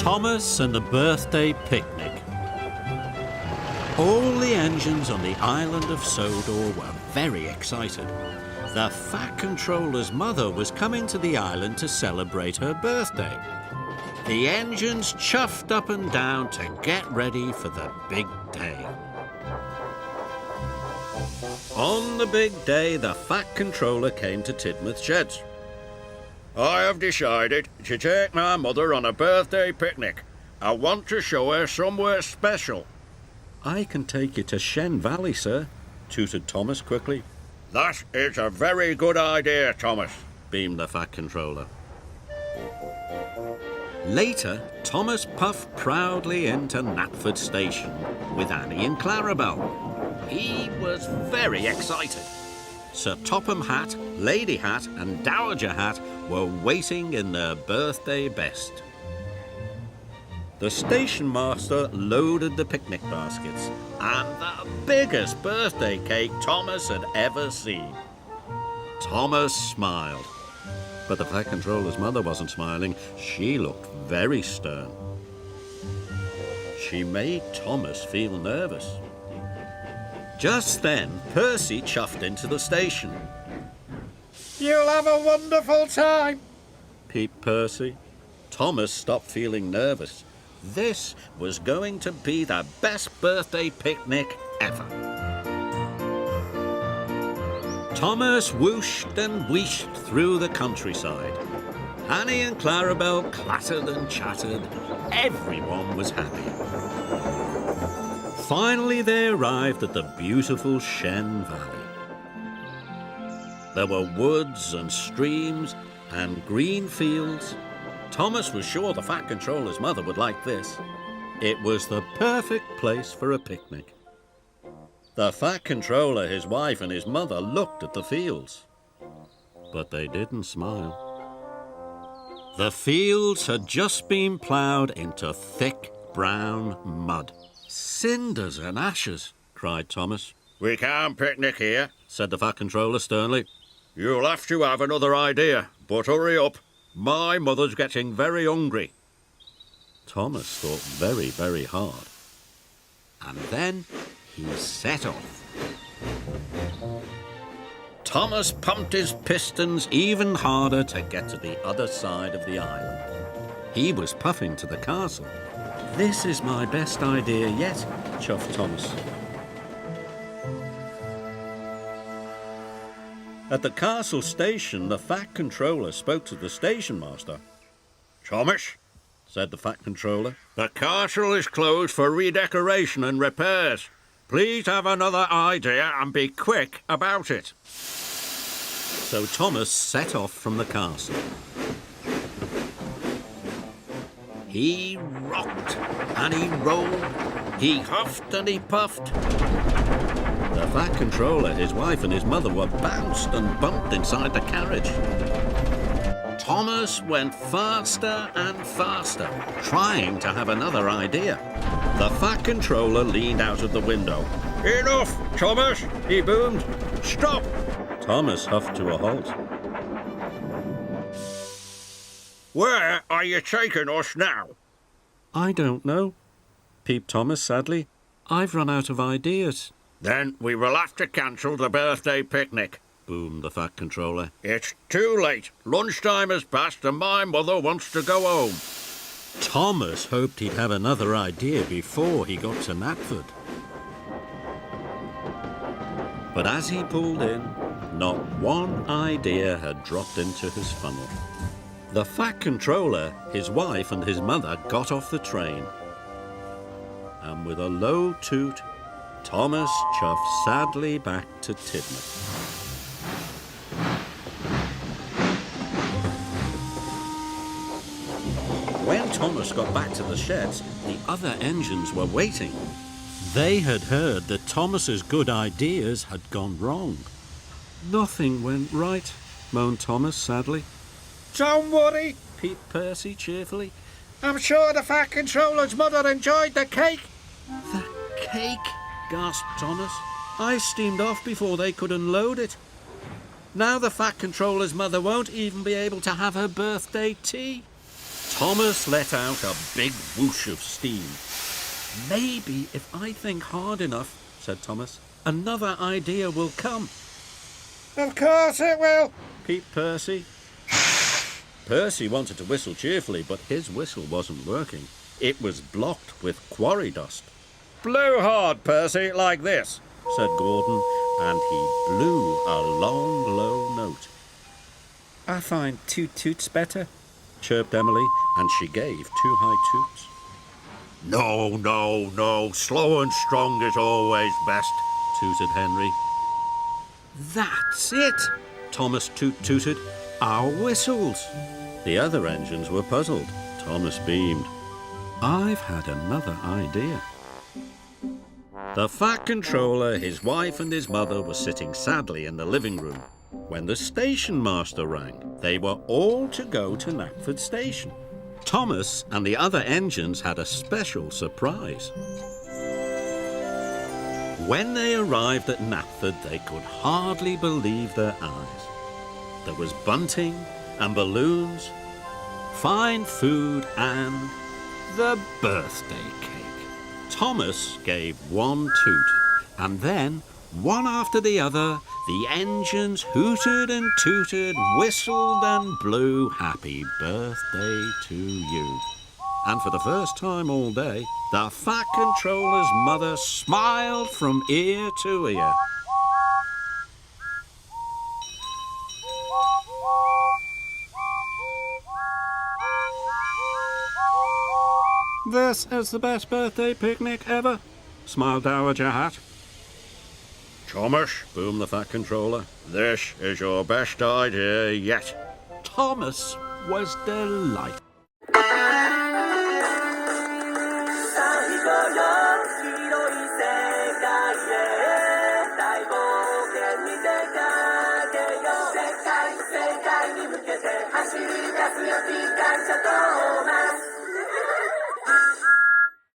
Thomas and the birthday picnic. All the engines on the island of Sodor were very excited. The Fat Controller's mother was coming to the island to celebrate her birthday. The engines chuffed up and down to get ready for the big day. On the big day, the Fat Controller came to Tidmouth Sheds. I have decided to take my mother on a birthday picnic. I want to show her somewhere special. I can take you to Shen Valley, sir, tooted Thomas quickly. That is a very good idea, Thomas, beamed the Fat Controller. Later, Thomas puffed proudly into Knapford Station with Annie and Clarabelle. He was very excited. Sir Topham Hatt, Lady Hat and Dowager Hat were waiting in their birthday best. The station master loaded the picnic baskets and the biggest birthday cake Thomas had ever seen. Thomas smiled, but the Fat Controller's mother wasn't smiling. She looked very stern. She made Thomas feel nervous. Just then, Percy chuffed into the station. You'll have a wonderful time, peeped Percy. Thomas stopped feeling nervous. This was going to be the best birthday picnic ever. Thomas whooshed and wheeshed through the countryside. Annie and Clarabelle clattered and chattered. Everyone was happy. Finally, they arrived at the beautiful Shen Valley. There were woods and streams and green fields. Thomas was sure the Fat Controller's mother would like this. It was the perfect place for a picnic. The Fat Controller, his wife, and his mother looked at the fields, but they didn't smile. The fields had just been ploughed into thick brown mud. Cinders and ashes, cried Thomas. We can't picnic here, said the Fat Controller sternly. You'll have to have another idea, but hurry up. My mother's getting very hungry. Thomas thought very, very hard. And then he set off. Thomas pumped his pistons even harder to get to the other side of the island. He was puffing to the castle. This is my best idea yet, chuffed Thomas. At the castle station, the Fat Controller spoke to the station master. Thomas, said the Fat Controller, the castle is closed for redecoration and repairs. Please have another idea and be quick about it. So Thomas set off from the castle. He rocked and he rolled, he huffed and he puffed. The Fat Controller, his wife and his mother were bounced and bumped inside the carriage. Thomas went faster and faster, trying to have another idea. The Fat Controller leaned out of the window. Enough, Thomas, he boomed. Stop! Thomas huffed to a halt. Where are you taking us now? I don't know, peeped Thomas sadly. I've run out of ideas. Then we will have to cancel the birthday picnic, boomed the Fat Controller. It's too late. Lunchtime has passed and my mother wants to go home. Thomas hoped he'd have another idea before he got to Knapford. But as he pulled in, not one idea had dropped into his funnel. The Fat Controller, his wife and his mother got off the train. And with a low toot, Thomas chuffed sadly back to Tidmouth. When Thomas got back to the sheds, the other engines were waiting. They had heard that Thomas's good ideas had gone wrong. Nothing went right, moaned Thomas sadly. Don't worry, peeped Percy cheerfully. I'm sure the Fat Controller's mother enjoyed the cake. The cake? Gasped Thomas. I steamed off before they could unload it. Now the Fat Controller's mother won't even be able to have her birthday tea. Thomas let out a big whoosh of steam. Maybe if I think hard enough, said Thomas, another idea will come. Of course it will, peeped Percy. Percy wanted to whistle cheerfully, but his whistle wasn't working. It was blocked with quarry dust. Blow hard, Percy, like this, said Gordon, and he blew a long, low note. I find toot toots better, chirped Emily, and she gave 2 high toots. No, no, no, slow and strong is always best, tooted Henry. That's it, Thomas tooted. Our whistles. The other engines were puzzled. Thomas beamed. I've had another idea. The Fat Controller, his wife and his mother were sitting sadly in the living room when the station master rang. They were all to go to Knapford Station. Thomas and the other engines had a special surprise. When they arrived at Knapford, they could hardly believe their eyes. There was bunting and balloons, fine food and the birthday cake. Thomas gave 1 toot, and then, one after the other, the engines hooted and tooted, whistled and blew happy birthday to you. And for the first time all day, the Fat Controller's mother smiled from ear to ear. This is the best birthday picnic ever, smiled Dowager Hat. Thomas, boomed the Fat Controller, this is your best idea yet. Thomas was delighted.